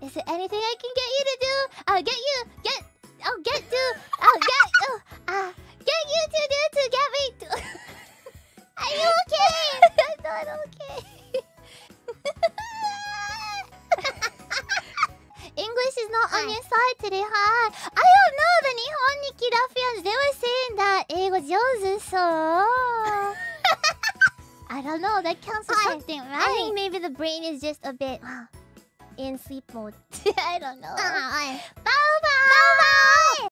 Is there anything I can get you to do? I'll get you to get you to get me to. Are you okay? I'm not okay. English is not on your side today, huh? I don't know. The Nihon Nikki Ruffians, they were saying that Eigo jouzun't, so I don't know. That counts for something, right? I think maybe the brain is just a bit in sleep mode. I don't know. Bye. Bye bye.